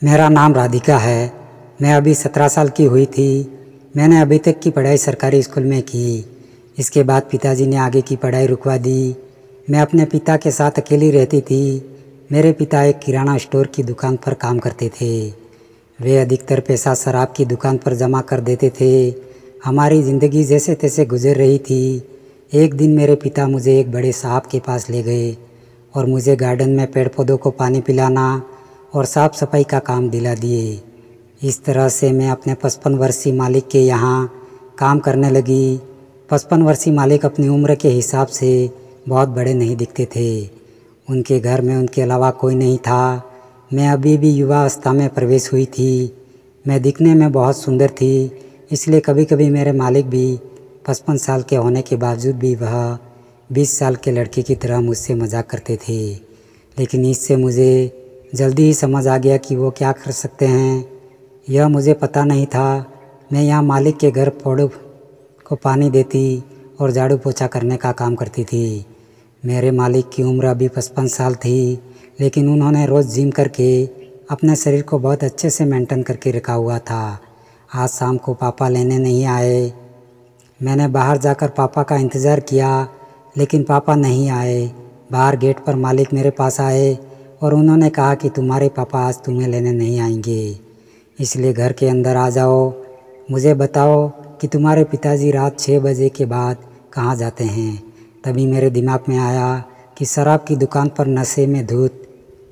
मेरा नाम राधिका है। मैं अभी 17 साल की हुई थी। मैंने अभी तक की पढ़ाई सरकारी स्कूल में की। इसके बाद पिताजी ने आगे की पढ़ाई रुकवा दी। मैं अपने पिता के साथ अकेली रहती थी। मेरे पिता एक किराना स्टोर की दुकान पर काम करते थे। वे अधिकतर पैसा शराब की दुकान पर जमा कर देते थे। हमारी ज़िंदगी जैसे तैसे गुजर रही थी। एक दिन मेरे पिता मुझे एक बड़े साहब के पास ले गए और मुझे गार्डन में पेड़ पौधों को पानी पिलाना और साफ़ सफाई का काम दिला दिए। इस तरह से मैं अपने 55 वर्षीय मालिक के यहाँ काम करने लगी। 55 वर्षीय मालिक अपनी उम्र के हिसाब से बहुत बड़े नहीं दिखते थे। उनके घर में उनके अलावा कोई नहीं था। मैं अभी भी युवा अवस्था में प्रवेश हुई थी। मैं दिखने में बहुत सुंदर थी, इसलिए कभी कभी मेरे मालिक भी 55 साल के होने के बावजूद भी वह 20 साल के लड़के की तरह मुझसे मजाक करते थे। लेकिन इससे मुझे जल्दी ही समझ आ गया कि वो क्या कर सकते हैं। यह मुझे पता नहीं था। मैं यहाँ मालिक के घर पौधों को पानी देती और झाड़ू पोछा करने का काम करती थी। मेरे मालिक की उम्र अभी 55 साल थी, लेकिन उन्होंने रोज़ जिम करके अपने शरीर को बहुत अच्छे से मेंटेन करके रखा हुआ था। आज शाम को पापा लेने नहीं आए। मैंने बाहर जाकर पापा का इंतज़ार किया, लेकिन पापा नहीं आए। बाहर गेट पर मालिक मेरे पास आए और उन्होंने कहा कि तुम्हारे पापा आज तुम्हें लेने नहीं आएंगे, इसलिए घर के अंदर आ जाओ। मुझे बताओ कि तुम्हारे पिताजी रात 6 बजे के बाद कहाँ जाते हैं। तभी मेरे दिमाग में आया कि शराब की दुकान पर नशे में धुत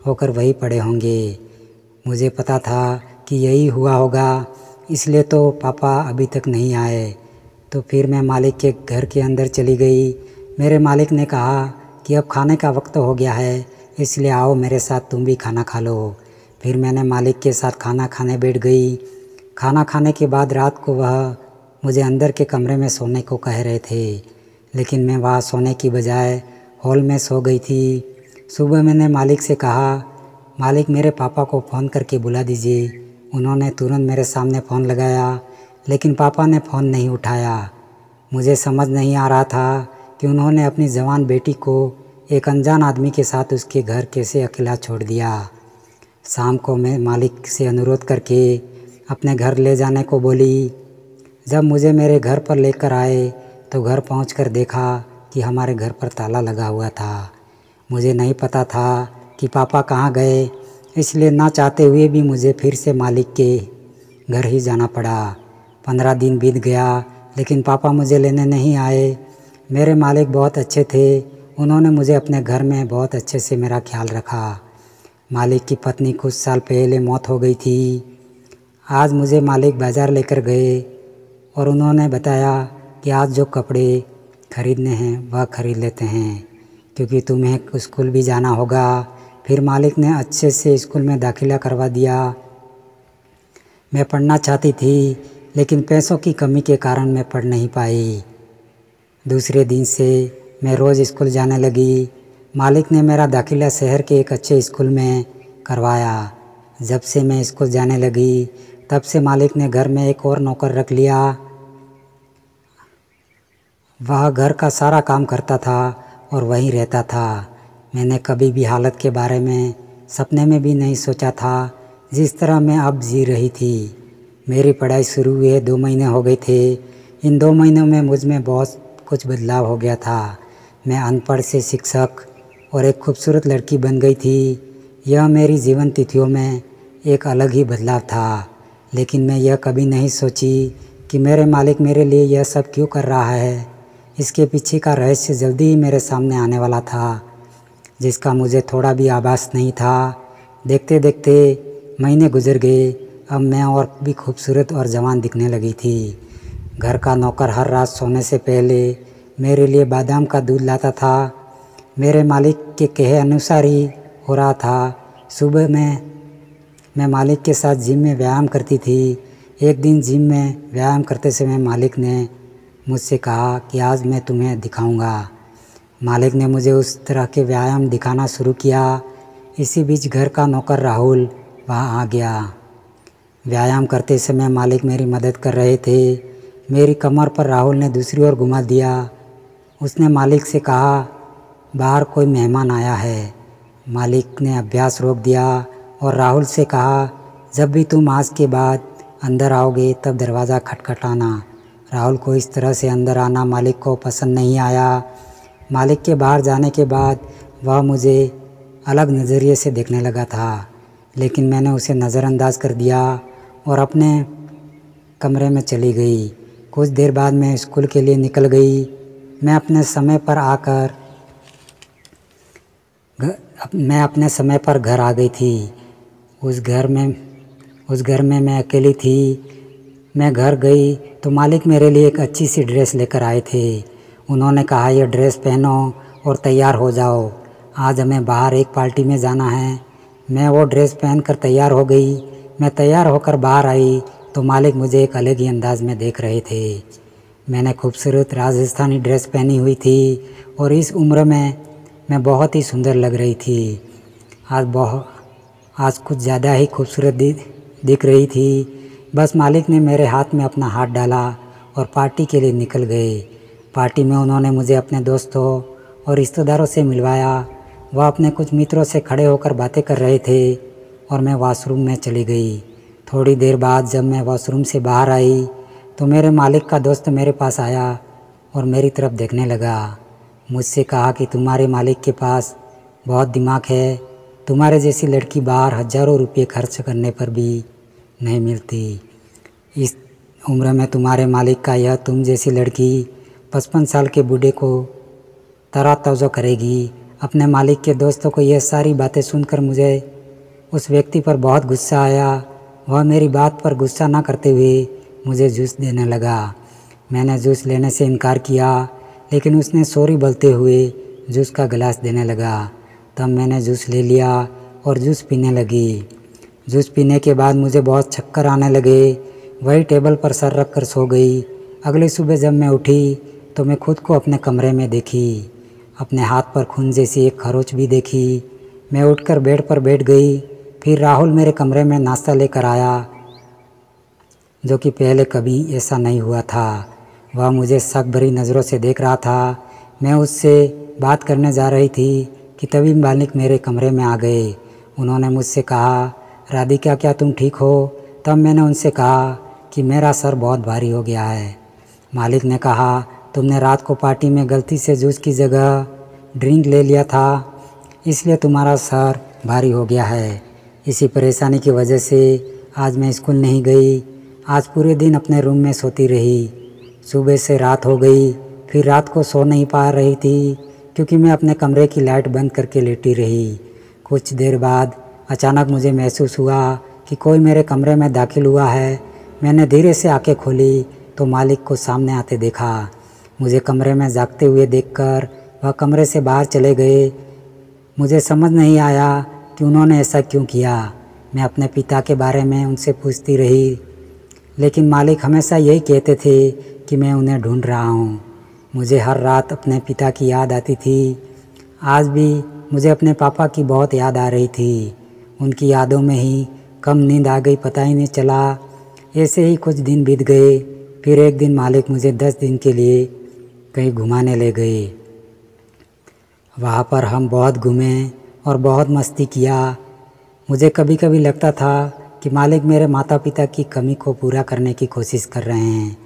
होकर वही पड़े होंगे। मुझे पता था कि यही हुआ होगा, इसलिए तो पापा अभी तक नहीं आए। तो फिर मैं मालिक के घर के अंदर चली गई। मेरे मालिक ने कहा कि अब खाने का वक्त हो गया है, इसलिए आओ मेरे साथ तुम भी खाना खा लो। फिर मैंने मालिक के साथ खाना खाने बैठ गई। खाना खाने के बाद रात को वह मुझे अंदर के कमरे में सोने को कह रहे थे, लेकिन मैं वहाँ सोने की बजाय हॉल में सो गई थी। सुबह मैंने मालिक से कहा, मालिक मेरे पापा को फ़ोन करके बुला दीजिए। उन्होंने तुरंत मेरे सामने फ़ोन लगाया, लेकिन पापा ने फ़ोन नहीं उठाया। मुझे समझ नहीं आ रहा था कि उन्होंने अपनी जवान बेटी को एक अनजान आदमी के साथ उसके घर कैसे अकेला छोड़ दिया। शाम को मैं मालिक से अनुरोध करके अपने घर ले जाने को बोली। जब मुझे मेरे घर पर लेकर आए तो घर पहुंचकर देखा कि हमारे घर पर ताला लगा हुआ था। मुझे नहीं पता था कि पापा कहाँ गए, इसलिए ना चाहते हुए भी मुझे फिर से मालिक के घर ही जाना पड़ा। 15 दिन बीत गया, लेकिन पापा मुझे लेने नहीं आए। मेरे मालिक बहुत अच्छे थे। उन्होंने मुझे अपने घर में बहुत अच्छे से मेरा ख्याल रखा। मालिक की पत्नी कुछ साल पहले मौत हो गई थी। आज मुझे मालिक बाज़ार लेकर गए और उन्होंने बताया कि आज जो कपड़े खरीदने हैं वह खरीद लेते हैं, क्योंकि तुम्हें स्कूल भी जाना होगा। फिर मालिक ने अच्छे से स्कूल में दाखिला करवा दिया। मैं पढ़ना चाहती थी, लेकिन पैसों की कमी के कारण मैं पढ़ नहीं पाई। दूसरे दिन से मैं रोज़ स्कूल जाने लगी। मालिक ने मेरा दाखिला शहर के एक अच्छे स्कूल में करवाया। जब से मैं स्कूल जाने लगी, तब से मालिक ने घर में एक और नौकर रख लिया। वह घर का सारा काम करता था और वहीं रहता था। मैंने कभी भी हालत के बारे में सपने में भी नहीं सोचा था जिस तरह मैं अब जी रही थी। मेरी पढ़ाई शुरू हुए 2 महीने हो गए थे। इन 2 महीनों में मुझ में बहुत कुछ बदलाव हो गया था। मैं अनपढ़ से शिक्षक और एक खूबसूरत लड़की बन गई थी। यह मेरी जीवन तिथियों में एक अलग ही बदलाव था। लेकिन मैं यह कभी नहीं सोची कि मेरे मालिक मेरे लिए यह सब क्यों कर रहा है। इसके पीछे का रहस्य जल्दी ही मेरे सामने आने वाला था, जिसका मुझे थोड़ा भी आभास नहीं था। देखते देखते महीने गुजर गए। अब मैं और भी खूबसूरत और जवान दिखने लगी थी। घर का नौकर हर रात सोने से पहले मेरे लिए बादाम का दूध लाता था। मेरे मालिक के कहे अनुसार ही हो रहा था। सुबह में मैं मालिक के साथ जिम में व्यायाम करती थी। एक दिन जिम में व्यायाम करते समय मालिक ने मुझसे कहा कि आज मैं तुम्हें दिखाऊंगा। मालिक ने मुझे उस तरह के व्यायाम दिखाना शुरू किया। इसी बीच घर का नौकर राहुल वहाँ आ गया। व्यायाम करते समय मालिक मेरी मदद कर रहे थे। मेरी कमर पर राहुल ने दूसरी ओर घुमा दिया। उसने मालिक से कहा, बाहर कोई मेहमान आया है। मालिक ने अभ्यास रोक दिया और राहुल से कहा, जब भी तुम आज के बाद अंदर आओगे तब दरवाज़ा खटखटाना। राहुल को इस तरह से अंदर आना मालिक को पसंद नहीं आया। मालिक के बाहर जाने के बाद वह मुझे अलग नज़रिए से देखने लगा था, लेकिन मैंने उसे नज़रअंदाज कर दिया और अपने कमरे में चली गई। कुछ देर बाद मैं स्कूल के लिए निकल गई। मैं अपने समय पर घर आ गई थी। उस घर में मैं अकेली थी। मैं घर गई तो मालिक मेरे लिए एक अच्छी सी ड्रेस लेकर आए थे। उन्होंने कहा, यह ड्रेस पहनो और तैयार हो जाओ, आज हमें बाहर एक पार्टी में जाना है। मैं वो ड्रेस पहनकर तैयार हो गई। मैं तैयार होकर बाहर आई तो मालिक मुझे एक अलग ही अंदाज में देख रहे थे। मैंने खूबसूरत राजस्थानी ड्रेस पहनी हुई थी और इस उम्र में मैं बहुत ही सुंदर लग रही थी। आज कुछ ज़्यादा ही खूबसूरत दिख रही थी। बस मालिक ने मेरे हाथ में अपना हाथ डाला और पार्टी के लिए निकल गए। पार्टी में उन्होंने मुझे अपने दोस्तों और रिश्तेदारों से मिलवाया। वह अपने कुछ मित्रों से खड़े होकर बातें कर रहे थे और मैं वॉशरूम में चली गई। थोड़ी देर बाद जब मैं वॉशरूम से बाहर आई तो मेरे मालिक का दोस्त मेरे पास आया और मेरी तरफ देखने लगा। मुझसे कहा कि तुम्हारे मालिक के पास बहुत दिमाग है, तुम्हारे जैसी लड़की बाहर हज़ारों रुपये खर्च करने पर भी नहीं मिलती। इस उम्र में तुम्हारे मालिक का यह तुम जैसी लड़की 55 साल के बूढ़े को तरातौज़ो करेगी। अपने मालिक के दोस्तों को यह सारी बातें सुनकर मुझे उस व्यक्ति पर बहुत गुस्सा आया। वह मेरी बात पर गुस्सा ना करते हुए मुझे जूस देने लगा। मैंने जूस लेने से इनकार किया, लेकिन उसने सॉरी बोलते हुए जूस का गिलास देने लगा। तब मैंने जूस ले लिया और जूस पीने लगी। जूस पीने के बाद मुझे बहुत चक्कर आने लगे। वही टेबल पर सर रख कर सो गई। अगली सुबह जब मैं उठी तो मैं खुद को अपने कमरे में देखी। अपने हाथ पर खून जैसी एक खरोच भी देखी। मैं उठकर बेड पर बैठ गई। फिर राहुल मेरे कमरे में नाश्ता लेकर आया, जो कि पहले कभी ऐसा नहीं हुआ था। वह मुझे शक भरी नज़रों से देख रहा था। मैं उससे बात करने जा रही थी कि तभी मालिक मेरे कमरे में आ गए। उन्होंने मुझसे कहा, राधिका क्या तुम ठीक हो? तब मैंने उनसे कहा कि मेरा सर बहुत भारी हो गया है। मालिक ने कहा, तुमने रात को पार्टी में गलती से जूस की जगह ड्रिंक ले लिया था, इसलिए तुम्हारा सर भारी हो गया है। इसी परेशानी की वजह से आज मैं स्कूल नहीं गई। आज पूरे दिन अपने रूम में सोती रही। सुबह से रात हो गई, फिर रात को सो नहीं पा रही थी क्योंकि मैं अपने कमरे की लाइट बंद करके लेटी रही। कुछ देर बाद अचानक मुझे महसूस हुआ कि कोई मेरे कमरे में दाखिल हुआ है। मैंने धीरे से आंखें खोली तो मालिक को सामने आते देखा। मुझे कमरे में जागते हुए देखकर वह कमरे से बाहर चले गए। मुझे समझ नहीं आया कि उन्होंने ऐसा क्यों किया। मैं अपने पिता के बारे में उनसे पूछती रही, लेकिन मालिक हमेशा यही कहते थे कि मैं उन्हें ढूंढ रहा हूँ। मुझे हर रात अपने पिता की याद आती थी। आज भी मुझे अपने पापा की बहुत याद आ रही थी। उनकी यादों में ही कब नींद आ गई पता ही नहीं चला। ऐसे ही कुछ दिन बीत गए। फिर एक दिन मालिक मुझे 10 दिन के लिए कहीं घुमाने ले गए। वहाँ पर हम बहुत घूमे और बहुत मस्ती किया। मुझे कभी कभी लगता था कि मालिक मेरे माता पिता की कमी को पूरा करने की कोशिश कर रहे हैं,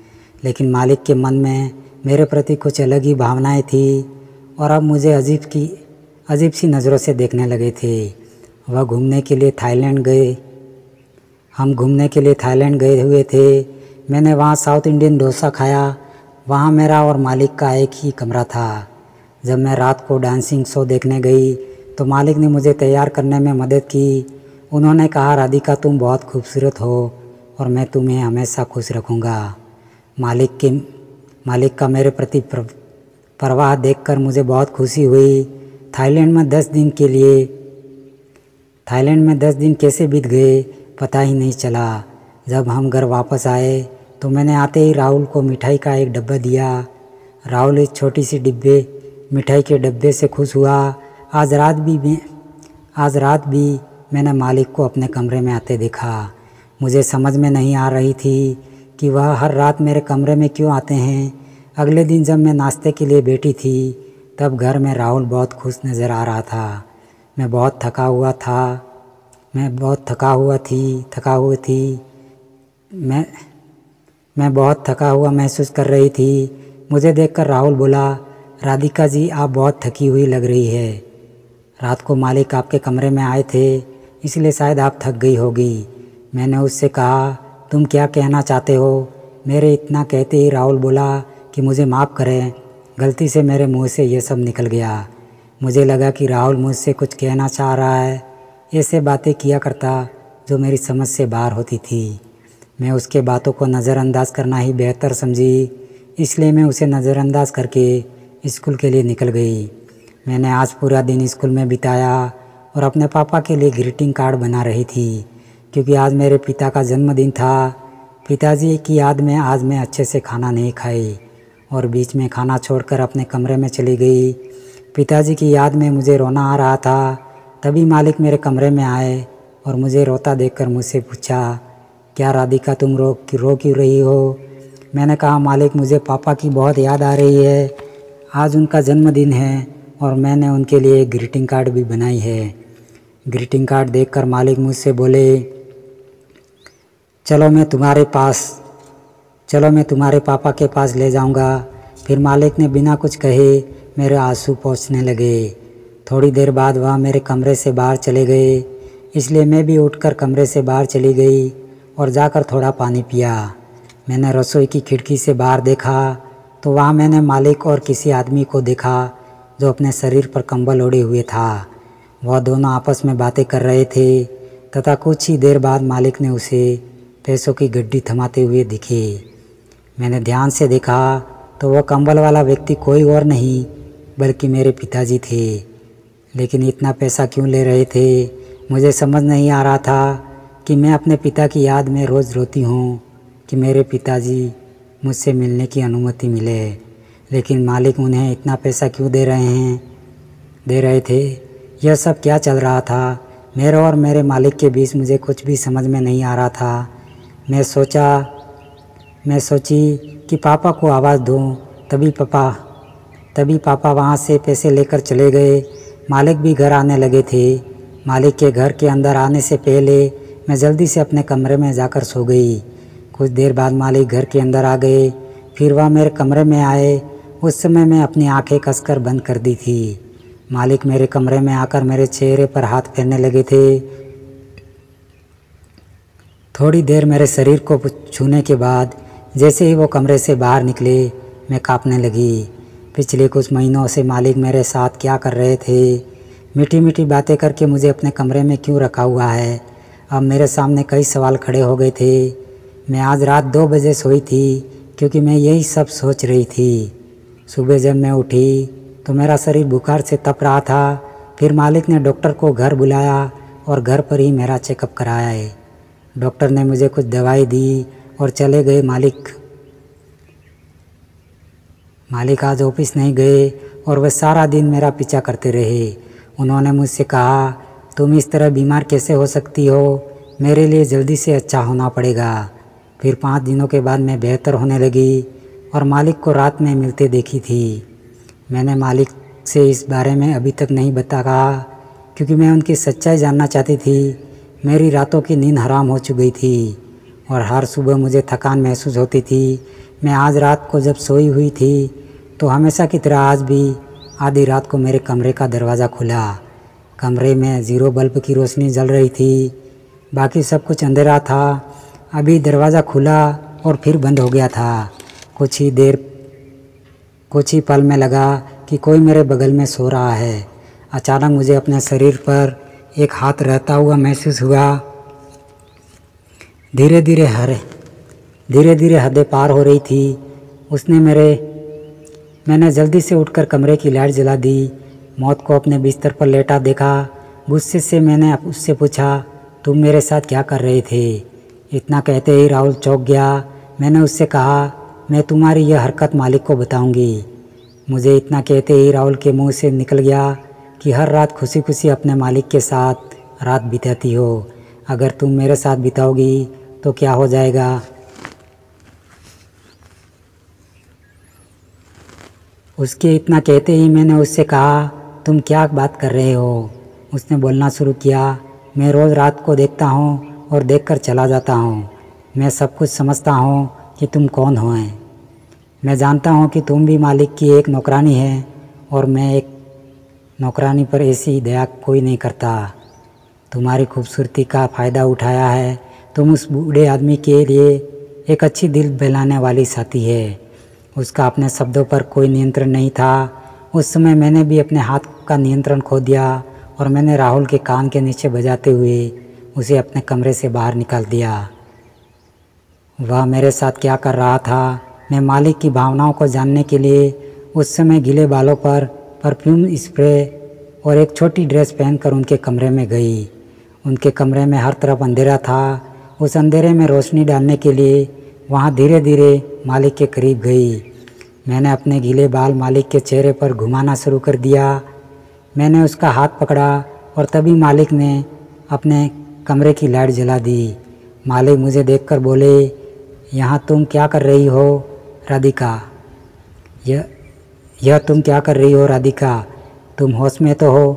लेकिन मालिक के मन में मेरे प्रति कुछ अलग ही भावनाएं थी और अब मुझे अजीब सी नज़रों से देखने लगे थे। वह घूमने के लिए थाईलैंड गए हम घूमने के लिए थाईलैंड गए हुए थे। मैंने वहाँ साउथ इंडियन डोसा खाया। वहाँ मेरा और मालिक का एक ही कमरा था। जब मैं रात को डांसिंग शो देखने गई तो मालिक ने मुझे तैयार करने में मदद की। उन्होंने कहा, राधिका तुम बहुत खूबसूरत हो और मैं तुम्हें हमेशा खुश रखूँगा। मालिक का मेरे प्रति परवाह देखकर मुझे बहुत खुशी हुई। थाईलैंड में 10 दिन कैसे बीत गए पता ही नहीं चला। जब हम घर वापस आए तो मैंने आते ही राहुल को मिठाई का एक डब्बा दिया। राहुल इस छोटी सी मिठाई के डब्बे से खुश हुआ। आज रात भी मैंने मालिक को अपने कमरे में आते देखा। मुझे समझ में नहीं आ रही थी कि वह हर रात मेरे कमरे में क्यों आते हैं। अगले दिन जब मैं नाश्ते के लिए बैठी थी तब घर में राहुल बहुत खुश नज़र आ रहा था। मैं बहुत थका हुआ था मैं बहुत थका हुई थी। मैं बहुत थका हुआ महसूस कर रही थी। मुझे देखकर राहुल बोला, राधिका जी आप बहुत थकी हुई लग रही है। रात को मालिक आपके कमरे में आए थे, इसलिए शायद आप थक गई होगी। मैंने उससे कहा, तुम क्या कहना चाहते हो? मेरे इतना कहते ही राहुल बोला कि मुझे माफ़ करें, गलती से मेरे मुंह से ये सब निकल गया। मुझे लगा कि राहुल मुझसे कुछ कहना चाह रहा है। ऐसे बातें किया करता जो मेरी समझ से बाहर होती थी। मैं उसके बातों को नज़रअंदाज करना ही बेहतर समझी, इसलिए मैं उसे नज़रअंदाज करके स्कूल के लिए निकल गई। मैंने आज पूरा दिन स्कूल में बिताया और अपने पापा के लिए ग्रीटिंग कार्ड बना रही थी, क्योंकि आज मेरे पिता का जन्मदिन था। पिताजी की याद में आज मैं अच्छे से खाना नहीं खाई और बीच में खाना छोड़कर अपने कमरे में चली गई। पिताजी की याद में मुझे रोना आ रहा था। तभी मालिक मेरे कमरे में आए और मुझे रोता देखकर मुझसे पूछा, क्या राधिका तुम रो क्यों रही हो? मैंने कहा, मालिक मुझे पापा की बहुत याद आ रही है। आज उनका जन्मदिन है और मैंने उनके लिए एक ग्रीटिंग कार्ड भी बनाई है। ग्रीटिंग कार्ड देखकर मालिक मुझसे बोले, चलो मैं तुम्हारे पापा के पास ले जाऊंगा। फिर मालिक ने बिना कुछ कहे मेरे आंसू पोंछने लगे। थोड़ी देर बाद वह मेरे कमरे से बाहर चले गए, इसलिए मैं भी उठकर कमरे से बाहर चली गई और जाकर थोड़ा पानी पिया। मैंने रसोई की खिड़की से बाहर देखा तो वहाँ मैंने मालिक और किसी आदमी को देखा जो अपने शरीर पर कंबल ओढ़े हुए था। वह दोनों आपस में बातें कर रहे थे तथा कुछ ही देर बाद मालिक ने उसे पैसों की गड्डी थमाते हुए दिखे। मैंने ध्यान से देखा तो वह कंबल वाला व्यक्ति कोई और नहीं बल्कि मेरे पिताजी थे। लेकिन इतना पैसा क्यों ले रहे थे मुझे समझ नहीं आ रहा था कि मैं अपने पिता की याद में रोज़ रोती हूँ कि मेरे पिताजी मुझसे मिलने की अनुमति मिले, लेकिन मालिक उन्हें इतना पैसा क्यों दे रहे थे। यह सब क्या चल रहा था? मेरे और मेरे मालिक के बीच मुझे कुछ भी समझ में नहीं आ रहा था। मैं सोची कि पापा को आवाज़ दूँ। तभी पापा वहाँ से पैसे लेकर चले गए। मालिक भी घर आने लगे थे। मालिक के घर के अंदर आने से पहले मैं जल्दी से अपने कमरे में जाकर सो गई। कुछ देर बाद मालिक घर के अंदर आ गए। फिर वह मेरे कमरे में आए। उस समय मैं अपनी आंखें कसकर बंद कर दी थी। मालिक मेरे कमरे में आकर मेरे चेहरे पर हाथ फेरने लगे थे। थोड़ी देर मेरे शरीर को छूने के बाद जैसे ही वो कमरे से बाहर निकले, मैं कांपने लगी। पिछले कुछ महीनों से मालिक मेरे साथ क्या कर रहे थे? मीठी मीठी बातें करके मुझे अपने कमरे में क्यों रखा हुआ है? अब मेरे सामने कई सवाल खड़े हो गए थे। मैं आज रात 2 बजे सोई थी क्योंकि मैं यही सब सोच रही थी। सुबह जब मैं उठी तो मेरा शरीर बुखार से तप रहा था। फिर मालिक ने डॉक्टर को घर बुलाया और घर पर ही मेरा चेकअप कराया है। डॉक्टर ने मुझे कुछ दवाई दी और चले गए। मालिक आज ऑफिस नहीं गए और वे सारा दिन मेरा पीछा करते रहे। उन्होंने मुझसे कहा, तुम इस तरह बीमार कैसे हो सकती हो? मेरे लिए जल्दी से अच्छा होना पड़ेगा। फिर 5 दिनों के बाद मैं बेहतर होने लगी और मालिक को रात में मिलते देखी थी। मैंने मालिक से इस बारे में अभी तक नहीं बताया क्योंकि मैं उनकी सच्चाई जानना चाहती थी। मेरी रातों की नींद हराम हो चुकी थी और हर सुबह मुझे थकान महसूस होती थी। मैं आज रात को जब सोई हुई थी तो हमेशा की तरह आज भी आधी रात को मेरे कमरे का दरवाज़ा खुला। कमरे में 0 बल्ब की रोशनी जल रही थी, बाकी सब कुछ अंधेरा था। अभी दरवाज़ा खुला और फिर बंद हो गया था। कुछ ही पल में लगा कि कोई मेरे बगल में सो रहा है। अचानक मुझे अपने शरीर पर एक हाथ रहता हुआ महसूस हुआ। धीरे धीरे हदें पार हो रही थी। मैंने जल्दी से उठकर कमरे की लाइट जला दी। मौत को अपने बिस्तर पर लेटा देखा। गुस्से से मैंने उससे पूछा, तुम मेरे साथ क्या कर रहे थे? इतना कहते ही राहुल चौंक गया। मैंने उससे कहा, मैं तुम्हारी यह हरकत मालिक को बताऊंगी। मुझे इतना कहते ही राहुल के मुंह से निकल गया कि हर रात खुशी खुशी अपने मालिक के साथ रात बिताती हो। अगर तुम मेरे साथ बिताओगी तो क्या हो जाएगा? उसके इतना कहते ही मैंने उससे कहा, तुम क्या बात कर रहे हो? उसने बोलना शुरू किया, मैं रोज़ रात को देखता हूँ और देखकर चला जाता हूँ। मैं सब कुछ समझता हूँ कि तुम कौन हो। मैं जानता हूँ कि तुम भी मालिक की एक नौकरानी है और मैं एक नौकरानी पर ऐसी दया कोई नहीं करता। तुम्हारी खूबसूरती का फ़ायदा उठाया है। तुम उस बूढ़े आदमी के लिए एक अच्छी दिल बहलाने वाली साथी है। उसका अपने शब्दों पर कोई नियंत्रण नहीं था। उस समय मैंने भी अपने हाथ का नियंत्रण खो दिया और मैंने राहुल के कान के नीचे बजाते हुए उसे अपने कमरे से बाहर निकाल दिया। वह मेरे साथ क्या कर रहा था, मैं मालिक की भावनाओं को जानने के लिए उस समय गीले बालों पर परफ्यूम स्प्रे और एक छोटी ड्रेस पहनकर उनके कमरे में गई। उनके कमरे में हर तरफ अंधेरा था। उस अंधेरे में रोशनी डालने के लिए वहाँ धीरे धीरे मालिक के करीब गई। मैंने अपने गीले बाल मालिक के चेहरे पर घुमाना शुरू कर दिया। मैंने उसका हाथ पकड़ा और तभी मालिक ने अपने कमरे की लाइट जला दी। मालिक मुझे देखकर बोले, यहाँ तुम क्या कर रही हो राधिका? यह तुम क्या कर रही हो राधिका? तुम होश में तो हो?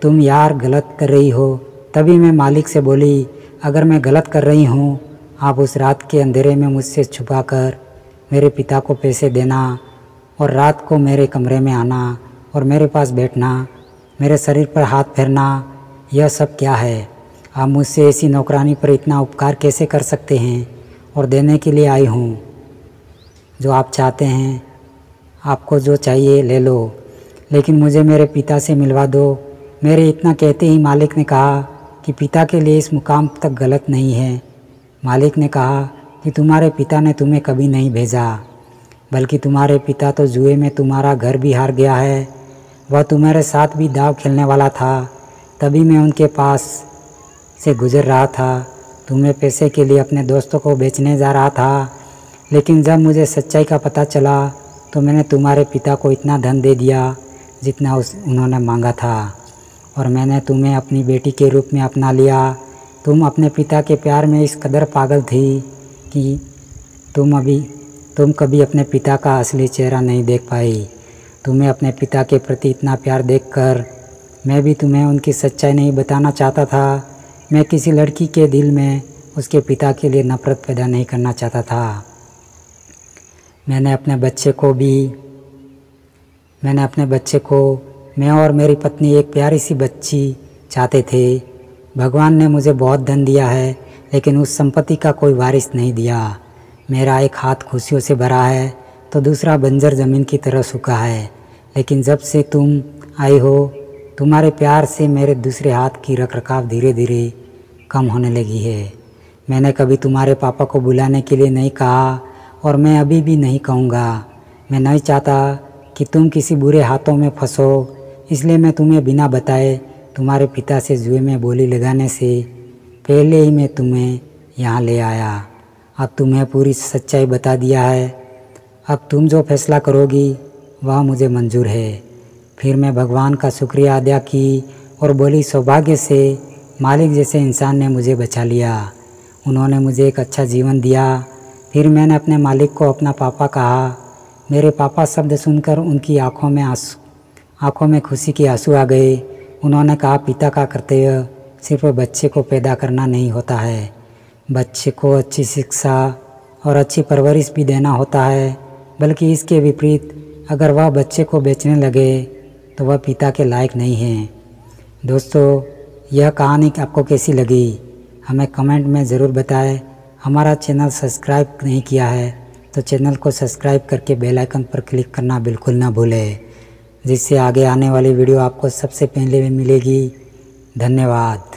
तुम यार गलत कर रही हो। तभी मैं मालिक से बोली, अगर मैं गलत कर रही हूँ, आप उस रात के अंधेरे में मुझसे छुपाकर मेरे पिता को पैसे देना और रात को मेरे कमरे में आना और मेरे पास बैठना, मेरे शरीर पर हाथ फेरना, यह सब क्या है? आप मुझसे ऐसी नौकरानी पर इतना उपकार कैसे कर सकते हैं? और देने के लिए आई हूँ जो आप चाहते हैं। आपको जो चाहिए ले लो, लेकिन मुझे मेरे पिता से मिलवा दो। मेरे इतना कहते ही मालिक ने कहा कि पिता के लिए इस मुकाम तक गलत नहीं है। मालिक ने कहा कि तुम्हारे पिता ने तुम्हें कभी नहीं भेजा, बल्कि तुम्हारे पिता तो जुए में तुम्हारा घर भी हार गया है। वह तुम्हारे साथ भी दाव खेलने वाला था। तभी मैं उनके पास से गुजर रहा था। तुम्हें पैसे के लिए अपने दोस्तों को बेचने जा रहा था, लेकिन जब मुझे सच्चाई का पता चला तो मैंने तुम्हारे पिता को इतना धन दे दिया जितना उन्होंने मांगा था, और मैंने तुम्हें अपनी बेटी के रूप में अपना लिया। तुम अपने पिता के प्यार में इस कदर पागल थी कि तुम कभी अपने पिता का असली चेहरा नहीं देख पाई। तुम्हें अपने पिता के प्रति इतना प्यार देखकर मैं भी तुम्हें उनकी सच्चाई नहीं बताना चाहता था। मैं किसी लड़की के दिल में उसके पिता के लिए नफ़रत पैदा नहीं करना चाहता था। मैंने अपने बच्चे को मैं और मेरी पत्नी एक प्यारी सी बच्ची चाहते थे। भगवान ने मुझे बहुत धन दिया है, लेकिन उस संपत्ति का कोई वारिस नहीं दिया। मेरा एक हाथ खुशियों से भरा है तो दूसरा बंजर ज़मीन की तरह सूखा है। लेकिन जब से तुम आई हो, तुम्हारे प्यार से मेरे दूसरे हाथ की रखरखाव धीरे धीरे कम होने लगी है। मैंने कभी तुम्हारे पापा को बुलाने के लिए नहीं कहा और मैं अभी भी नहीं कहूँगा। मैं नहीं चाहता कि तुम किसी बुरे हाथों में फंसो, इसलिए मैं तुम्हें बिना बताए तुम्हारे पिता से जुए में बोली लगाने से पहले ही मैं तुम्हें यहाँ ले आया। अब तुम्हें पूरी सच्चाई बता दिया है। अब तुम जो फैसला करोगी वह मुझे मंजूर है। फिर मैं भगवान का शुक्रिया अदा की और बोली, सौभाग्य से मालिक जैसे इंसान ने मुझे बचा लिया। उन्होंने मुझे एक अच्छा जीवन दिया। फिर मैंने अपने मालिक को अपना पापा कहा। मेरे पापा शब्द सुनकर उनकी आँखों में खुशी के आंसू आ गए। उन्होंने कहा, पिता का कर्तव्य सिर्फ बच्चे को पैदा करना नहीं होता है, बच्चे को अच्छी शिक्षा और अच्छी परवरिश भी देना होता है। बल्कि इसके विपरीत अगर वह बच्चे को बेचने लगे तो वह पिता के लायक नहीं है। दोस्तों, यह कहानी आपको कैसी लगी हमें कमेंट में ज़रूर बताएं। हमारा चैनल सब्सक्राइब नहीं किया है तो चैनल को सब्सक्राइब करके बेल आइकन पर क्लिक करना बिल्कुल ना भूलें, जिससे आगे आने वाली वीडियो आपको सबसे पहले मिलेगी। धन्यवाद।